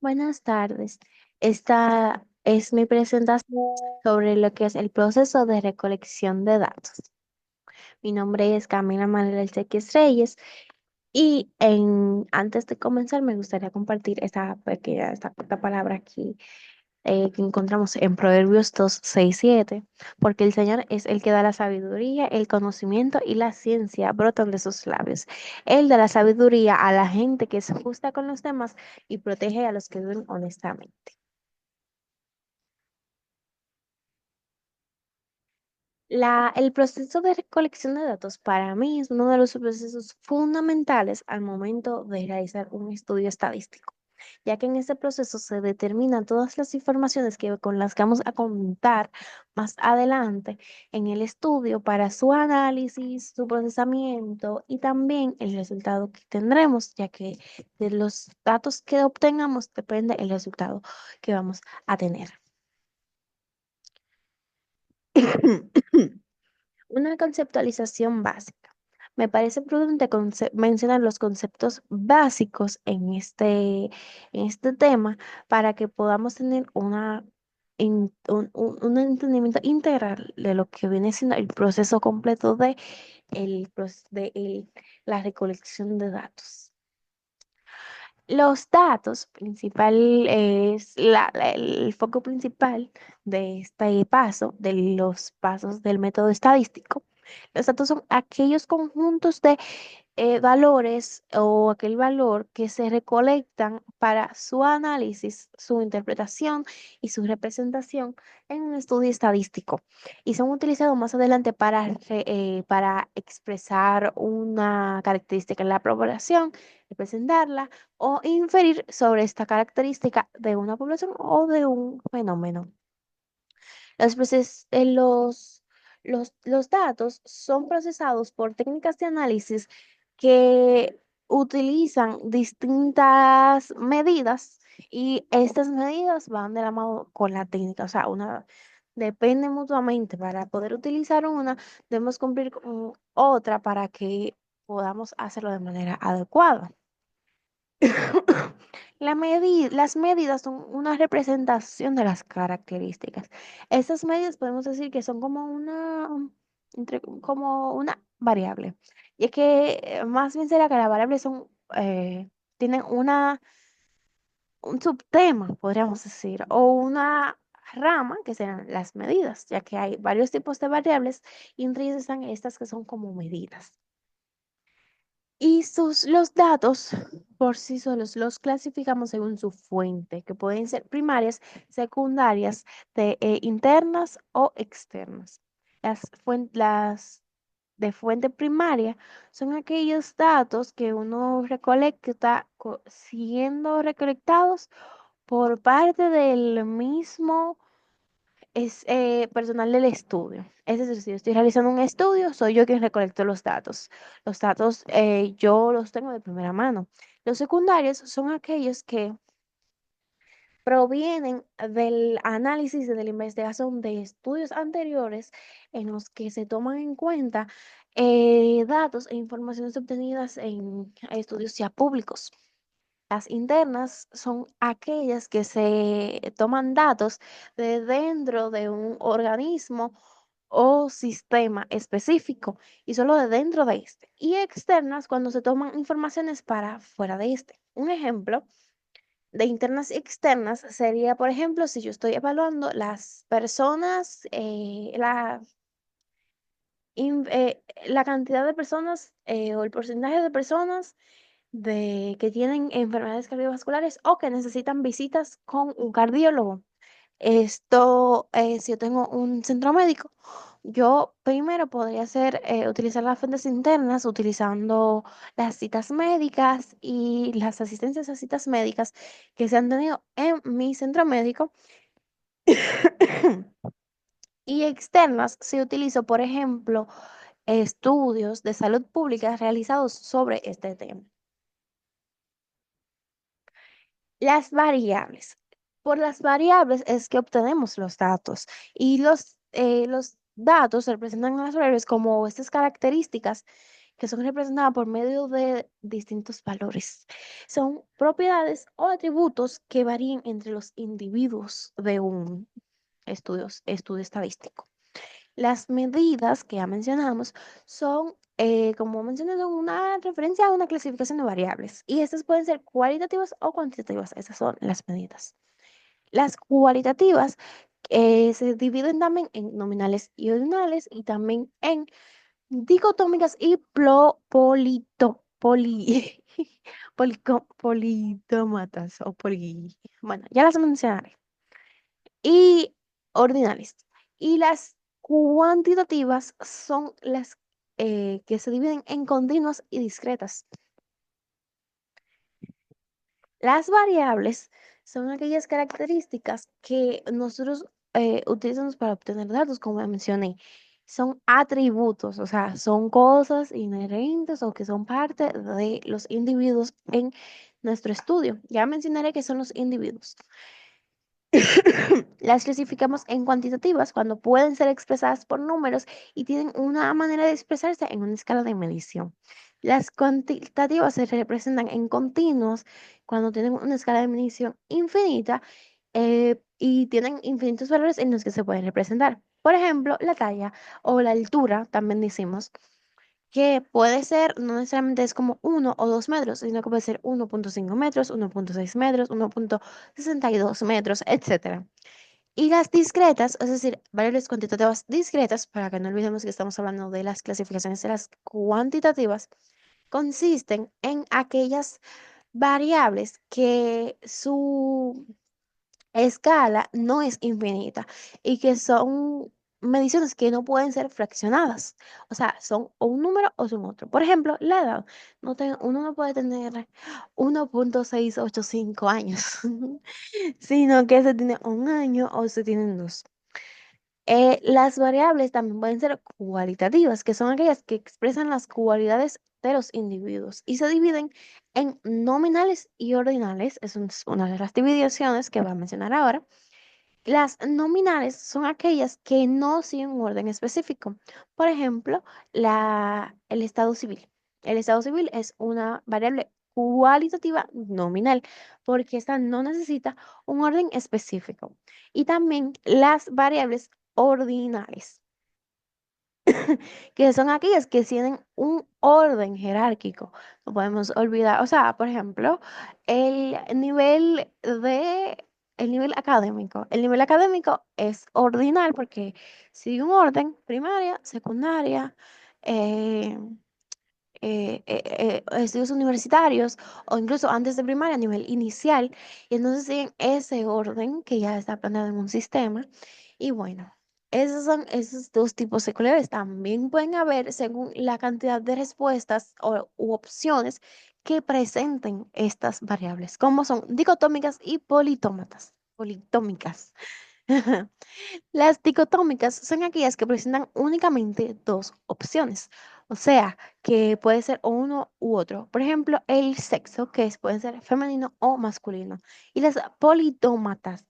Buenas tardes. Esta es mi presentación sobre lo que es el proceso de recolección de datos. Mi nombre es Camila Manuel Elsequis Reyes y antes de comenzar me gustaría compartir esta corta palabra aquí que encontramos en Proverbios 2, 6, 7, porque el Señor es el que da la sabiduría, el conocimiento y la ciencia brotan de sus labios. Él da la sabiduría a la gente que es justa con los demás y protege a los que viven honestamente. El proceso de recolección de datos para mí es uno de los procesos fundamentales al momento de realizar un estudio estadístico, ya que en este proceso se determinan todas las informaciones con las que vamos a contar más adelante en el estudio para su análisis, su procesamiento y también el resultado que tendremos, ya que de los datos que obtengamos depende el resultado que vamos a tener. Una conceptualización básica. Me parece prudente mencionar los conceptos básicos en este tema para que podamos tener un entendimiento integral de lo que viene siendo el proceso completo la recolección de datos. Los datos principal es el foco principal de este paso, de los pasos del método estadístico. Los datos son aquellos conjuntos de valores o aquel valor que se recolectan para su análisis, su interpretación y su representación en un estudio estadístico y son utilizados más adelante para expresar una característica en la población, representarla o inferir sobre esta característica de una población o de un fenómeno. Los, proces- eh, los datos son procesados por técnicas de análisis que utilizan distintas medidas y estas medidas van de la mano con la técnica, o sea, depende mutuamente. Para poder utilizar una, debemos cumplir con otra para que podamos hacerlo de manera adecuada. Las medidas son una representación de las características. Estas medidas podemos decir que son como una variable. Y es que más bien será que las variables tienen un subtema, podríamos decir, o una rama que serán las medidas, ya que hay varios tipos de variables y entre ellas están estas que son como medidas. Los datos por sí solos los clasificamos según su fuente, que pueden ser primarias, secundarias, internas o externas. Las de fuente primaria son aquellos datos que uno recolecta siendo recolectados por parte del mismo personal del estudio. Es decir, si yo estoy realizando un estudio, soy yo quien recolecto los datos. Los datos yo los tengo de primera mano. Los secundarios son aquellos que provienen del análisis y de la investigación de estudios anteriores en los que se toman en cuenta datos e informaciones obtenidas en estudios ya públicos. Las internas son aquellas que se toman datos de dentro de un organismo o sistema específico y solo de dentro de este. Y externas cuando se toman informaciones para fuera de este. Un ejemplo de internas y externas sería, por ejemplo, si yo estoy evaluando las personas, la cantidad de personas o el porcentaje de personas que tienen enfermedades cardiovasculares o que necesitan visitas con un cardiólogo. Si yo tengo un centro médico, yo primero podría utilizar las fuentes internas utilizando las citas médicas y las asistencias a citas médicas que se han tenido en mi centro médico. Y externas si utilizo, por ejemplo, estudios de salud pública realizados sobre este tema. Las variables. Por las variables es que obtenemos los datos y los datos representan a las variables como estas características que son representadas por medio de distintos valores. Son propiedades o atributos que varían entre los individuos de un estudio estadístico. Las medidas que ya mencionamos son, como mencioné, son una referencia a una clasificación de variables y estas pueden ser cualitativas o cuantitativas. Esas son las medidas. Las cualitativas se dividen también en nominales y ordinales y también en dicotómicas y politómatas o bueno, ya las mencionaré. Y ordinales. Y las cuantitativas son las que se dividen en continuas y discretas. Las variables son aquellas características que nosotros utilizamos para obtener datos, como ya mencioné. Son atributos, o sea, son cosas inherentes o que son parte de los individuos en nuestro estudio. Ya mencionaré que son los individuos. Las clasificamos en cuantitativas cuando pueden ser expresadas por números y tienen una manera de expresarse en una escala de medición. Las cuantitativas se representan en continuos cuando tienen una escala de medición infinita y tienen infinitos valores en los que se pueden representar. Por ejemplo, la talla o la altura, también decimos, que puede ser, no necesariamente es como 1 o 2 metros, sino que puede ser 1,5 metros, 1,6 metros, 1,62 metros, etcétera. Y las discretas, es decir, variables cuantitativas discretas, para que no olvidemos que estamos hablando de las clasificaciones de las cuantitativas, consisten en aquellas variables que su escala no es infinita y que son mediciones que no pueden ser fraccionadas. O sea, son o un número o son otro. Por ejemplo, la edad. Uno no puede tener 1,685 años, sino que se tiene 1 año o se tienen 2. Las variables también pueden ser cualitativas, que son aquellas que expresan las cualidades de los individuos y se dividen en nominales y ordinales. Esa es una de las divisiones que voy a mencionar ahora. Las nominales son aquellas que no siguen un orden específico. Por ejemplo, el estado civil. El estado civil es una variable cualitativa nominal porque esta no necesita un orden específico. Y también las variables ordinales, que son aquellas que tienen un orden jerárquico. No podemos olvidar, o sea, por ejemplo, el nivel el nivel académico. El nivel académico es ordinal porque sigue un orden: primaria, secundaria, eh, estudios universitarios o incluso antes de primaria, a nivel inicial. Y entonces siguen ese orden que ya está planeado en un sistema. Y bueno, esos son esos dos tipos de cualidades. También pueden haber según la cantidad de respuestas u opciones que presenten estas variables, como son dicotómicas y politómatas. Politómicas. Las dicotómicas son aquellas que presentan únicamente dos opciones, o sea, que puede ser o uno u otro. Por ejemplo, el sexo, puede ser femenino o masculino. Y las politómicas,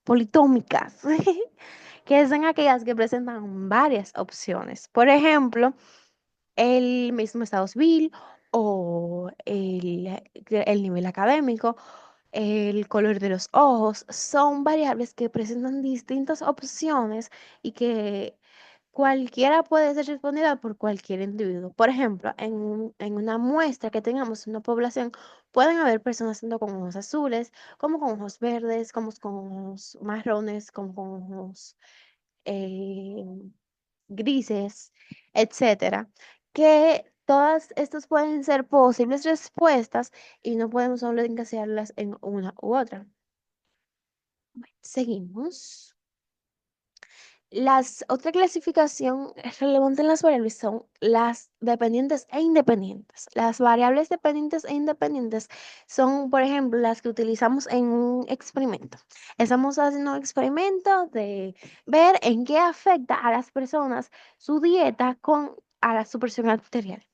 que son aquellas que presentan varias opciones. Por ejemplo, el mismo estado civil o el nivel académico, el color de los ojos, son variables que presentan distintas opciones y que cualquiera puede ser respondida por cualquier individuo. Por ejemplo, en una muestra que tengamos en una población, pueden haber personas tanto con ojos azules, como con ojos verdes, como con ojos marrones, como con ojos eh, grises, etcétera, que todas estas pueden ser posibles respuestas y no podemos solo encasillarlas en una u otra. Seguimos. Otra clasificación relevante en las variables son las dependientes e independientes. Las variables dependientes e independientes son, por ejemplo, las que utilizamos en un experimento. Estamos haciendo un experimento de ver en qué afecta a las personas su dieta a su presión arterial.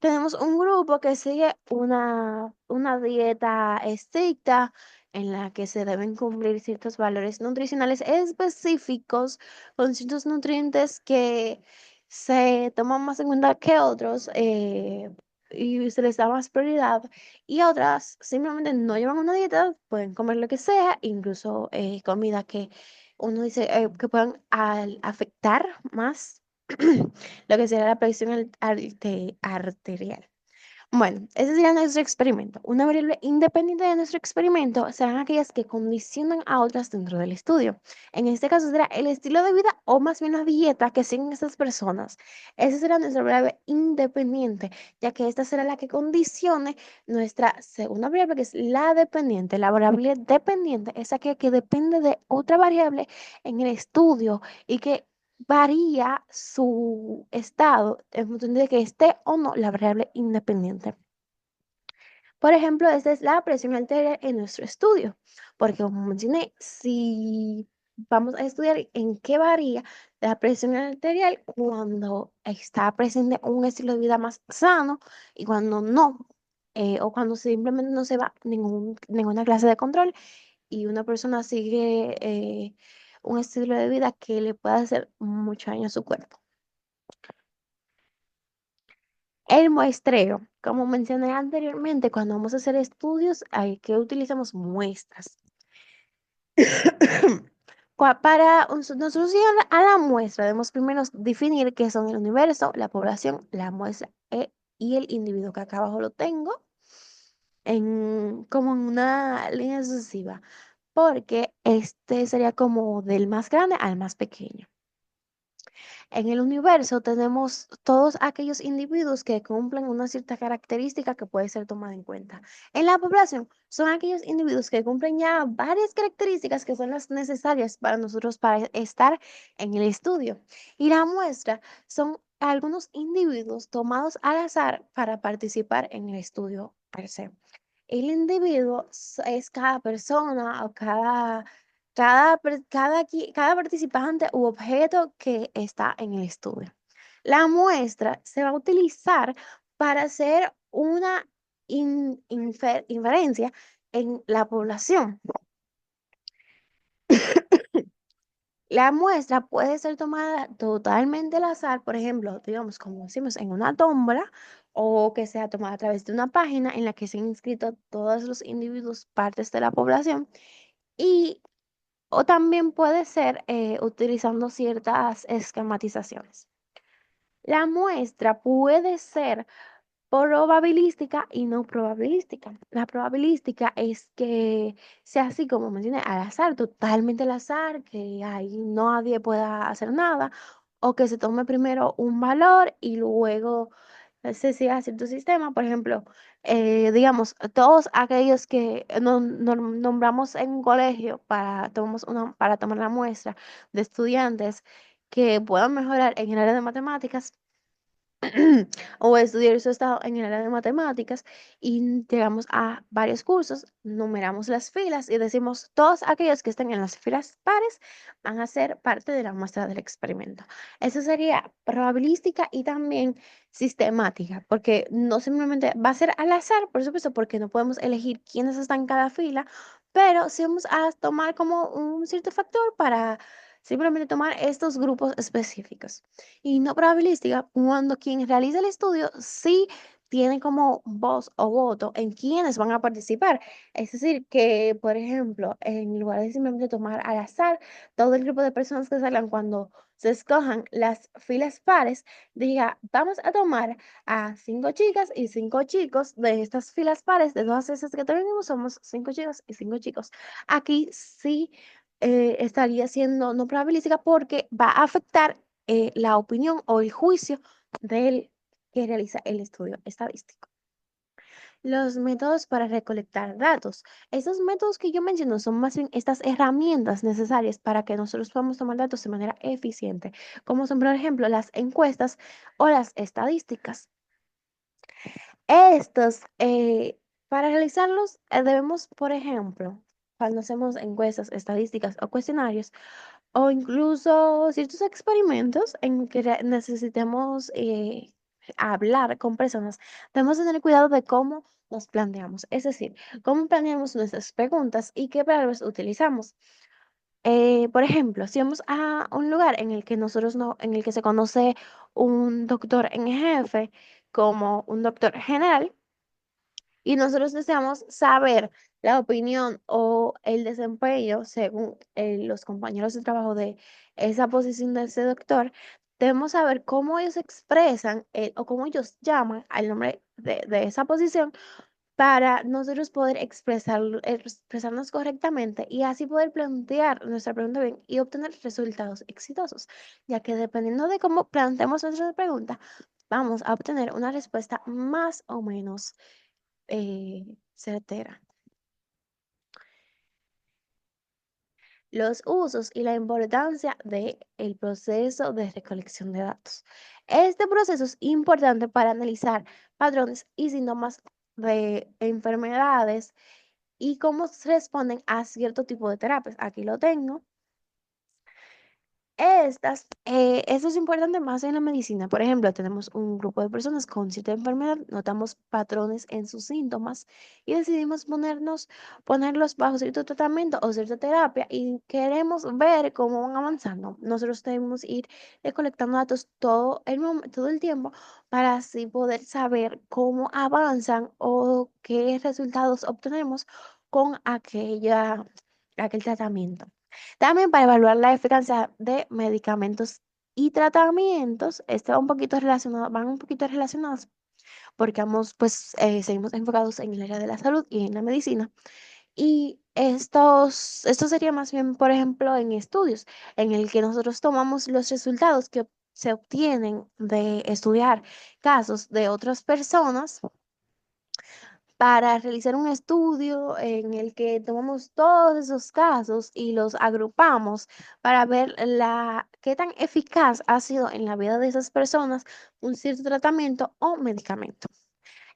Tenemos un grupo que sigue una dieta estricta en la que se deben cumplir ciertos valores nutricionales específicos con ciertos nutrientes que se toman más en cuenta que otros y se les da más prioridad y otras simplemente no llevan una dieta, pueden comer lo que sea, incluso comida que uno dice que puedan afectar más lo que sería la presión arterial. Bueno, ese sería nuestro experimento. Una variable independiente de nuestro experimento serán aquellas que condicionan a otras dentro del estudio. En este caso será el estilo de vida o más bien la dieta que siguen estas personas. Esa será nuestra variable independiente, ya que esta será la que condicione nuestra segunda variable, que es la dependiente. La variable dependiente es aquella que depende de otra variable en el estudio y que varía su estado en función de que esté o no la variable independiente. Por ejemplo, esta es la presión arterial en nuestro estudio, porque como mencioné, si vamos a estudiar en qué varía la presión arterial cuando está presente un estilo de vida más sano y cuando no, o cuando simplemente no se va ninguna clase de control y una persona sigue un estilo de vida que le puede hacer mucho daño a su cuerpo. El muestreo, como mencioné anteriormente, cuando vamos a hacer estudios, hay que utilizamos muestras. Nosotros ir a la muestra, debemos primero definir qué son el universo, la población, la muestra y el individuo, que acá abajo lo tengo como en una línea sucesiva, porque este sería como del más grande al más pequeño. En el universo tenemos todos aquellos individuos que cumplen una cierta característica que puede ser tomada en cuenta. En la población son aquellos individuos que cumplen ya varias características que son las necesarias para nosotros para estar en el estudio. Y la muestra son algunos individuos tomados al azar para participar en el estudio per se. El individuo es cada persona o cada participante u objeto que está en el estudio. La muestra se va a utilizar para hacer una inferencia en la población. La muestra puede ser tomada totalmente al azar, por ejemplo, digamos, como decimos, en una tómbola, o que sea tomada a través de una página en la que se han inscrito todos los individuos, partes de la población, y o también puede ser utilizando ciertas esquematizaciones. La muestra puede ser probabilística y no probabilística. La probabilística es que sea así como mencioné, al azar, totalmente al azar, que ahí nadie pueda hacer nada, o que se tome primero un valor y luego se siga cierto sistema. Por ejemplo, digamos, todos aquellos que nombramos en un colegio para tomar la muestra de estudiantes que puedan mejorar en el área de matemáticas, o estudiar su estado en el área de matemáticas y llegamos a varios cursos, numeramos las filas y decimos todos aquellos que estén en las filas pares van a ser parte de la muestra del experimento. Eso sería probabilística y también sistemática, porque no simplemente va a ser al azar, por supuesto, porque no podemos elegir quiénes están en cada fila, pero sí vamos a tomar como un cierto factor para simplemente tomar estos grupos específicos. Y no probabilística, cuando quien realiza el estudio sí tiene como voz o voto en quienes van a participar. Es decir, que, por ejemplo, en lugar de simplemente tomar al azar todo el grupo de personas que salgan cuando se escojan las filas pares, diga, vamos a tomar a 5 chicas y 5 chicos de estas filas pares, de todas esas que tenemos, somos 5 chicas y 5 chicos. Aquí sí estaría siendo no probabilística porque va a afectar la opinión o el juicio del que realiza el estudio estadístico. Los métodos para recolectar datos. Esos métodos que yo menciono son más bien estas herramientas necesarias para que nosotros podamos tomar datos de manera eficiente, como son, por ejemplo, las encuestas o las estadísticas. Estos, para realizarlos, debemos, por ejemplo, cuando hacemos encuestas, estadísticas o cuestionarios, o incluso ciertos experimentos en que necesitemos hablar con personas, debemos tener cuidado de cómo nos planteamos, es decir, cómo planeamos nuestras preguntas y qué palabras utilizamos. Por ejemplo, si vamos a un lugar en el que nosotros no, en el que se conoce un doctor en jefe como un doctor general, y nosotros deseamos saber la opinión o el desempeño según los compañeros de trabajo de esa posición de ese doctor, debemos saber cómo ellos expresan o cómo ellos llaman al nombre de esa posición para nosotros poder expresarnos correctamente y así poder plantear nuestra pregunta bien y obtener resultados exitosos, ya que dependiendo de cómo planteemos nuestra pregunta, vamos a obtener una respuesta más o menos certera. Los usos y la importancia del proceso de recolección de datos. Este proceso es importante para analizar patrones y síntomas de enfermedades y cómo responden a cierto tipo de terapias. Aquí lo tengo. Esto es importante más en la medicina. Por ejemplo, tenemos un grupo de personas con cierta enfermedad, notamos patrones en sus síntomas y decidimos ponerlos bajo cierto tratamiento o cierta terapia y queremos ver cómo van avanzando. Nosotros debemos ir recolectando datos todo el tiempo para así poder saber cómo avanzan o qué resultados obtenemos con aquel tratamiento. También para evaluar la eficacia de medicamentos y tratamientos, este va un poquito relacionado, van un poquito relacionados porque seguimos enfocados en el área de la salud y en la medicina. Y esto sería más bien, por ejemplo, en estudios en el que nosotros tomamos los resultados que se obtienen de estudiar casos de otras personas para realizar un estudio en el que tomamos todos esos casos y los agrupamos para ver qué tan eficaz ha sido en la vida de esas personas un cierto tratamiento o medicamento.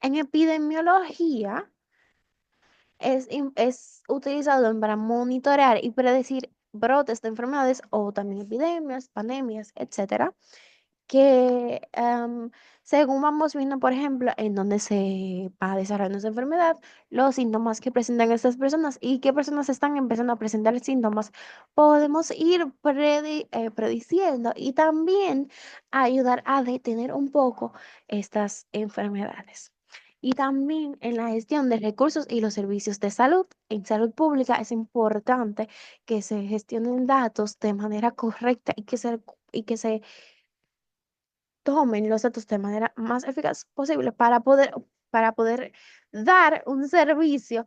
En epidemiología es utilizado para monitorear y predecir brotes de enfermedades o también epidemias, pandemias, etcétera que según vamos viendo, por ejemplo, en dónde se va desarrollando esa enfermedad, los síntomas que presentan estas personas y qué personas están empezando a presentar síntomas, podemos ir prediciendo y también ayudar a detener un poco estas enfermedades. Y también en la gestión de recursos y los servicios de salud. En salud pública es importante que se gestionen datos de manera correcta y que se tomen los datos de manera más eficaz posible para poder dar un servicio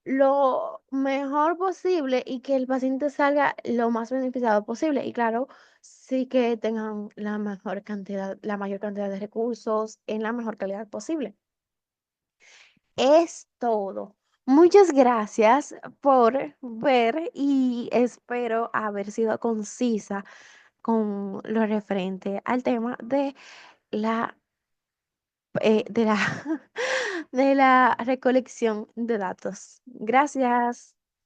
lo mejor posible y que el paciente salga lo más beneficiado posible. Y claro, sí que tengan la mayor cantidad de recursos en la mejor calidad posible. Es todo. Muchas gracias por ver y espero haber sido concisa con lo referente al tema la, de la, de la recolección de datos. Gracias.